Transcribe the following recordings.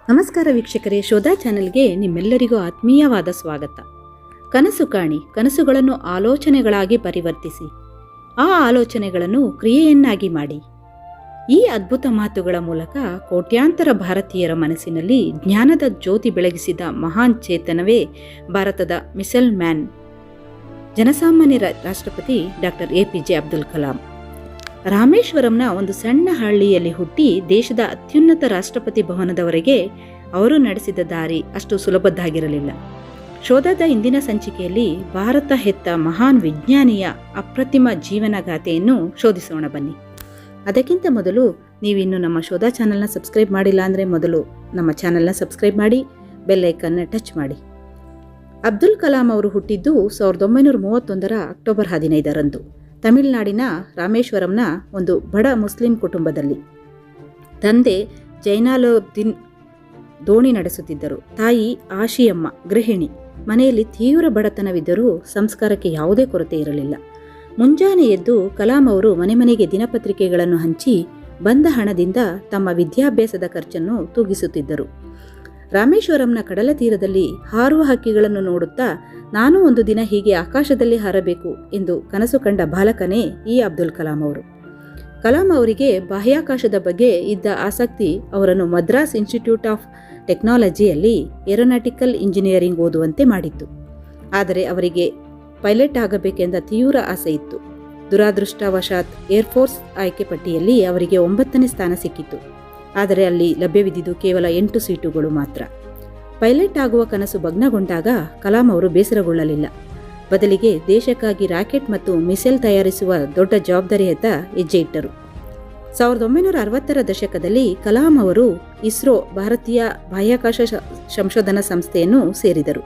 ನಮಸ್ಕಾರ ವೀಕ್ಷಕರೇ, ಶೋಧ ಚಾನೆಲ್ಗೆ ನಿಮ್ಮೆಲ್ಲರಿಗೂ ಆತ್ಮೀಯವಾದ ಸ್ವಾಗತ. ಕನಸು ಕಾಣಿ, ಕನಸುಗಳನ್ನು ಆಲೋಚನೆಗಳಾಗಿ ಪರಿವರ್ತಿಸಿ, ಆ ಆಲೋಚನೆಗಳನ್ನು ಕ್ರಿಯೆಯನ್ನಾಗಿ ಮಾಡಿ. ಈ ಅದ್ಭುತ ಮಾತುಗಳ ಮೂಲಕ ಕೋಟ್ಯಾಂತರ ಭಾರತೀಯರ ಮನಸ್ಸಿನಲ್ಲಿ ಜ್ಞಾನದ ಜ್ಯೋತಿ ಬೆಳಗಿಸಿದ ಮಹಾನ್ ಚೇತನವೇ ಭಾರತದ ಮಿಸೈಲ್ ಮ್ಯಾನ್, ಜನಸಾಮಾನ್ಯರ ರಾಷ್ಟ್ರಪತಿ ಡಾಕ್ಟರ್ APJ ಅಬ್ದುಲ್ ಕಲಾಂ. ರಾಮೇಶ್ವರಂನ ಒಂದು ಸಣ್ಣ ಹಳ್ಳಿಯಲ್ಲಿ ಹುಟ್ಟಿ ದೇಶದ ಅತ್ಯುನ್ನತ ರಾಷ್ಟ್ರಪತಿ ಭವನದವರೆಗೆ ಅವರು ನಡೆಸಿದ ದಾರಿ ಅಷ್ಟು ಸುಲಭದ್ದಾಗಿರಲಿಲ್ಲ. ಶೋಧದ ಇಂದಿನ ಸಂಚಿಕೆಯಲ್ಲಿ ಭಾರತ ಹೆತ್ತ ಮಹಾನ್ ವಿಜ್ಞಾನಿಯ ಅಪ್ರತಿಮ ಜೀವನಗಾಥೆಯನ್ನು ಶೋಧಿಸೋಣ ಬನ್ನಿ. ಅದಕ್ಕಿಂತ ಮೊದಲು ನೀವಿನ್ನು ನಮ್ಮ ಶೋಧ ಚಾನಲ್ನ ಸಬ್ಸ್ಕ್ರೈಬ್ ಮಾಡಿಲ್ಲ ಅಂದರೆ ಮೊದಲು ನಮ್ಮ ಚಾನಲ್ನ ಸಬ್ಸ್ಕ್ರೈಬ್ ಮಾಡಿ, ಬೆಲ್ ಐಕನ್ನ ಟಚ್ ಮಾಡಿ. ಅಬ್ದುಲ್ ಕಲಾಂ ಅವರು ಹುಟ್ಟಿದ್ದು 1931 ಅಕ್ಟೋಬರ್ 15ರಂದು ತಮಿಳುನಾಡಿನ ರಾಮೇಶ್ವರಂನ ಒಂದು ಬಡ ಮುಸ್ಲಿಂ ಕುಟುಂಬದಲ್ಲಿ. ತಂದೆ ಜೈನಾಲುದ್ದೀನ್ ದೋಣಿ ನಡೆಸುತ್ತಿದ್ದರು. ತಾಯಿ ಆಶಿಯಮ್ಮ ಗೃಹಿಣಿ. ಮನೆಯಲ್ಲಿ ತೀವ್ರ ಬಡತನವಿದ್ದರೂ ಸಂಸ್ಕಾರಕ್ಕೆ ಯಾವುದೇ ಕೊರತೆ ಇರಲಿಲ್ಲ. ಮುಂಜಾನೆ ಎದ್ದು ಕಲಾಂ ಅವರು ಮನೆ ಮನೆಗೆ ದಿನಪತ್ರಿಕೆಗಳನ್ನು ಹಂಚಿ ಬಂದ ಹಣದಿಂದ ತಮ್ಮ ವಿದ್ಯಾಭ್ಯಾಸದ ಖರ್ಚನ್ನು ತೂಗಿಸುತ್ತಿದ್ದರು. ರಾಮೇಶ್ವರಂನ ಕಡಲ ತೀರದಲ್ಲಿ ಹಾರುವ ಹಕ್ಕಿಗಳನ್ನು ನೋಡುತ್ತಾ ನಾನು ಒಂದು ದಿನ ಹೀಗೆ ಆಕಾಶದಲ್ಲಿ ಹಾರಬೇಕು ಎಂದು ಕನಸು ಕಂಡ ಬಾಲಕನೇ ಈ ಅಬ್ದುಲ್ ಕಲಾಂ ಅವರು. ಕಲಾಂ ಅವರಿಗೆ ಬಾಹ್ಯಾಕಾಶದ ಬಗ್ಗೆ ಇದ್ದ ಆಸಕ್ತಿ ಅವರನ್ನು ಮದ್ರಾಸ್ ಇನ್ಸ್ಟಿಟ್ಯೂಟ್ ಆಫ್ ಟೆಕ್ನಾಲಜಿಯಲ್ಲಿ ಏರೋನಾಟಿಕಲ್ ಇಂಜಿನಿಯರಿಂಗ್ ಓದುವಂತೆ ಮಾಡಿತ್ತು. ಆದರೆ ಅವರಿಗೆ ಪೈಲಟ್ ಆಗಬೇಕೆಂದ ತೀವ್ರ ಆಸೆ ಇತ್ತು. ದುರಾದೃಷ್ಟವಶಾತ್ ಏರ್ಫೋರ್ಸ್ ಆಯ್ಕೆ ಪಟ್ಟಿಯಲ್ಲಿ ಅವರಿಗೆ 9ನೇ ಸ್ಥಾನ ಸಿಕ್ಕಿತು. ಆದರೆ ಅಲ್ಲಿ ಲಭ್ಯವಿದ್ದಿದ್ದು ಕೇವಲ 8 ಸೀಟುಗಳು ಮಾತ್ರ. ಪೈಲಟ್ ಆಗುವ ಕನಸು ಭಗ್ನಗೊಂಡಾಗ ಕಲಾಂ ಅವರು ಬೇಸರಗೊಳ್ಳಲಿಲ್ಲ. ಬದಲಿಗೆ ದೇಶಕ್ಕಾಗಿ ರಾಕೆಟ್ ಮತ್ತು ಮಿಸೈಲ್ ತಯಾರಿಸುವ ದೊಡ್ಡ ಜವಾಬ್ದಾರಿಯತ್ತ ಹೆಜ್ಜೆ ಇಟ್ಟರು. 1960ರ ದಶಕದಲ್ಲಿ ಕಲಾಂ ಅವರು ಇಸ್ರೋ ಭಾರತೀಯ ಬಾಹ್ಯಾಕಾಶ ಸಂಶೋಧನಾ ಸಂಸ್ಥೆಯನ್ನು ಸೇರಿದರು.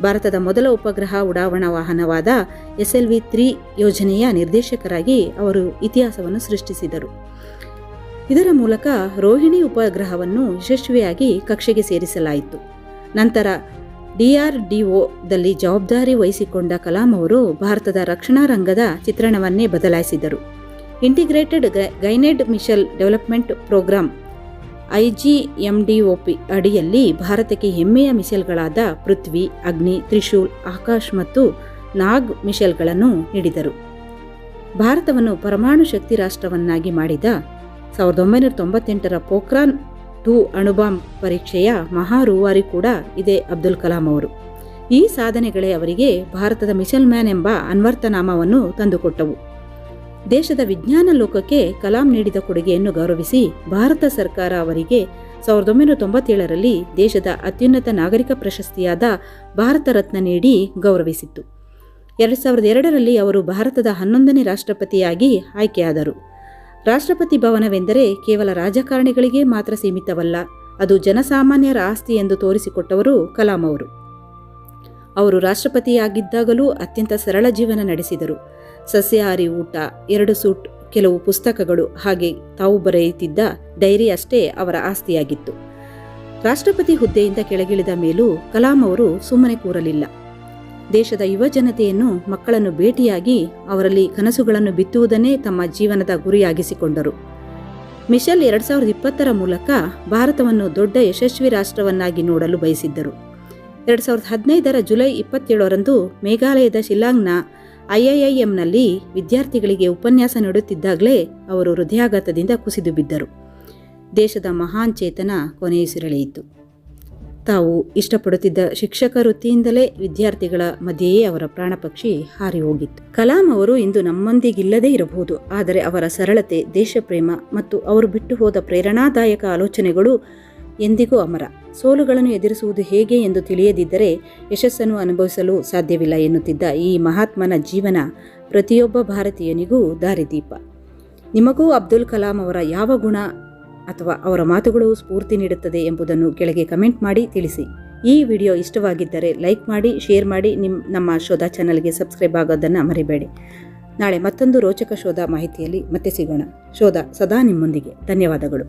ಭಾರತದ ಮೊದಲ ಉಪಗ್ರಹ ಉಡಾವಣಾ ವಾಹನವಾದ SLV-3 ಯೋಜನೆಯ ನಿರ್ದೇಶಕರಾಗಿ ಅವರು ಇತಿಹಾಸವನ್ನು ಸೃಷ್ಟಿಸಿದರು. ಇದರ ಮೂಲಕ ರೋಹಿಣಿ ಉಪಗ್ರಹವನ್ನು ಯಶಸ್ವಿಯಾಗಿ ಕಕ್ಷೆಗೆ ಸೇರಿಸಲಾಯಿತು. ನಂತರ DRDOದಲ್ಲಿ ಜವಾಬ್ದಾರಿ ವಹಿಸಿಕೊಂಡ ಕಲಾಂ ಅವರು ಭಾರತದ ರಕ್ಷಣಾ ರಂಗದ ಚಿತ್ರಣವನ್ನೇ ಬದಲಾಯಿಸಿದರು. Integrated guided missile development programme IGMDOP ಅಡಿಯಲ್ಲಿ ಭಾರತಕ್ಕೆ ಹೆಮ್ಮೆಯ ಮಿಸೈಲ್ಗಳಾದ ಪೃಥ್ವಿ, ಅಗ್ನಿ, ತ್ರಿಶೂಲ್, ಆಕಾಶ್ ಮತ್ತು ನಾಗ್ ಮಿಸೈಲ್ಗಳನ್ನು ನೀಡಿದರು. ಭಾರತವನ್ನು ಪರಮಾಣು ಶಕ್ತಿ ರಾಷ್ಟ್ರವನ್ನಾಗಿ ಮಾಡಿದ 1998ರ ಪೋಖ್ರಾನ್ 2 ಅಣುಬಾಂಬ್ ಪರೀಕ್ಷೆಯ ಮಹಾ ರೂವಾರಿ ಕೂಡ ಇದೇ ಅಬ್ದುಲ್ ಕಲಾಂ ಅವರು. ಈ ಸಾಧನೆಗಳೇ ಅವರಿಗೆ ಭಾರತದ ಮಿಸೈಲ್ ಮ್ಯಾನ್ ಎಂಬ ಅನ್ವರ್ಥನಾಮವನ್ನು ತಂದುಕೊಟ್ಟವು. ದೇಶದ ವಿಜ್ಞಾನ ಲೋಕಕ್ಕೆ ಕಲಾಂ ನೀಡಿದ ಕೊಡುಗೆಯನ್ನು ಗೌರವಿಸಿ ಭಾರತ ಸರ್ಕಾರ ಅವರಿಗೆ 1997ರಲ್ಲಿ ದೇಶದ ಅತ್ಯುನ್ನತ ನಾಗರಿಕ ಪ್ರಶಸ್ತಿಯಾದ ಭಾರತ ರತ್ನ ನೀಡಿ ಗೌರವಿಸಿತ್ತು. 2002ರಲ್ಲಿ ಅವರು ಭಾರತದ 11ನೇ ರಾಷ್ಟ್ರಪತಿಯಾಗಿ ಆಯ್ಕೆಯಾದರು. ರಾಷ್ಟ್ರಪತಿ ಭವನವೆಂದರೆ ಕೇವಲ ರಾಜಕಾರಣಿಗಳಿಗೆ ಮಾತ್ರ ಸೀಮಿತವಲ್ಲ, ಅದು ಜನಸಾಮಾನ್ಯರ ಆಸ್ತಿ ಎಂದು ತೋರಿಸಿಕೊಟ್ಟವರು ಕಲಾಂ ಅವರು. ಅವರು ರಾಷ್ಟ್ರಪತಿಯಾಗಿದ್ದಾಗಲೂ ಅತ್ಯಂತ ಸರಳ ಜೀವನ ನಡೆಸಿದರು. ಸಸ್ಯಾಹಾರಿ ಊಟ, 2 ಸೂಟ್, ಕೆಲವು ಪುಸ್ತಕಗಳು, ಹಾಗೆ ತಾವು ಬರೆಯುತ್ತಿದ್ದ ಡೈರಿ ಅಷ್ಟೇ ಅವರ ಆಸ್ತಿಯಾಗಿತ್ತು. ರಾಷ್ಟ್ರಪತಿ ಹುದ್ದೆಯಿಂದ ಕೆಳಗಿಳಿದ ಮೇಲೂ ಕಲಾಂ ಅವರು ಸುಮ್ಮನೆ ಕೂರಲಿಲ್ಲ. ದೇಶದ ಯುವ ಜನತೆಯನ್ನು, ಮಕ್ಕಳನ್ನು ಭೇಟಿಯಾಗಿ ಅವರಲ್ಲಿ ಕನಸುಗಳನ್ನು ಬಿತ್ತುವುದನ್ನೇ ತಮ್ಮ ಜೀವನದ ಗುರಿಯಾಗಿಸಿಕೊಂಡರು. ಮಿಷನ್ 2020ರ ಮೂಲಕ ಭಾರತವನ್ನು ದೊಡ್ಡ ಯಶಸ್ವಿ ರಾಷ್ಟ್ರವನ್ನಾಗಿ ನೋಡಲು ಬಯಸಿದ್ದರು. 2015ರ ಜುಲೈ 27ರಂದು ಮೇಘಾಲಯದ ಶಿಲ್ಲಾಂಗ್ನ IIIMನಲ್ಲಿ ವಿದ್ಯಾರ್ಥಿಗಳಿಗೆ ಉಪನ್ಯಾಸ ನೀಡುತ್ತಿದ್ದಾಗಲೇ ಅವರು ಹೃದಯಾಘಾತದಿಂದ ಕುಸಿದು ಬಿದ್ದರು. ದೇಶದ ಮಹಾನ್ ಚೇತನ ಕೊನೆಯುಸಿರೆಳೆಯಿತು. ತಾವು ಇಷ್ಟಪಡುತ್ತಿದ್ದ ಶಿಕ್ಷಕ ವೃತ್ತಿಯಿಂದಲೇ ವಿದ್ಯಾರ್ಥಿಗಳ ಮಧ್ಯೆಯೇ ಅವರ ಪ್ರಾಣಪಕ್ಷಿ ಹಾರಿ ಹೋಗಿತ್ತು. ಕಲಾಂ ಅವರು ಇಂದು ನಮ್ಮೊಂದಿಗಿಲ್ಲದೇ ಇರಬಹುದು, ಆದರೆ ಅವರ ಸರಳತೆ, ದೇಶಪ್ರೇಮ ಮತ್ತು ಅವರು ಬಿಟ್ಟು ಹೋದ ಪ್ರೇರಣಾದಾಯಕ ಆಲೋಚನೆಗಳು ಎಂದಿಗೂ ಅಮರ. ಸೋಲುಗಳನ್ನು ಎದುರಿಸುವುದು ಹೇಗೆ ಎಂದು ತಿಳಿಯದಿದ್ದರೆ ಯಶಸ್ಸನ್ನು ಅನುಭವಿಸಲು ಸಾಧ್ಯವಿಲ್ಲ ಎನ್ನುತ್ತಿದ್ದ ಈ ಮಹಾತ್ಮನ ಜೀವನ ಪ್ರತಿಯೊಬ್ಬ ಭಾರತೀಯನಿಗೂ ದಾರಿದೀಪ. ನಿಮಗೂ ಅಬ್ದುಲ್ ಕಲಾಂ ಅವರ ಯಾವ ಗುಣ ಅಥವಾ ಅವರ ಮಾತುಗಳು ಸ್ಫೂರ್ತಿ ನೀಡುತ್ತದೆ ಎಂಬುದನ್ನು ಕೆಳಗೆ ಕಮೆಂಟ್ ಮಾಡಿ ತಿಳಿಸಿ. ಈ ವಿಡಿಯೋ ಇಷ್ಟವಾಗಿದ್ದರೆ ಲೈಕ್ ಮಾಡಿ, ಶೇರ್ ಮಾಡಿ, ನಮ್ಮ ಶೋಧ ಚಾನಲ್ಗೆ ಸಬ್ಸ್ಕ್ರೈಬ್ ಆಗೋದನ್ನು ಮರಿಬೇಡಿ. ನಾಳೆ ಮತ್ತೊಂದು ರೋಚಕ ಶೋಧ ಮಾಹಿತಿಯಲ್ಲಿ ಮತ್ತೆ ಸಿಗೋಣ. ಶೋಧ ಸದಾ ನಿಮ್ಮೊಂದಿಗೆ. ಧನ್ಯವಾದಗಳು.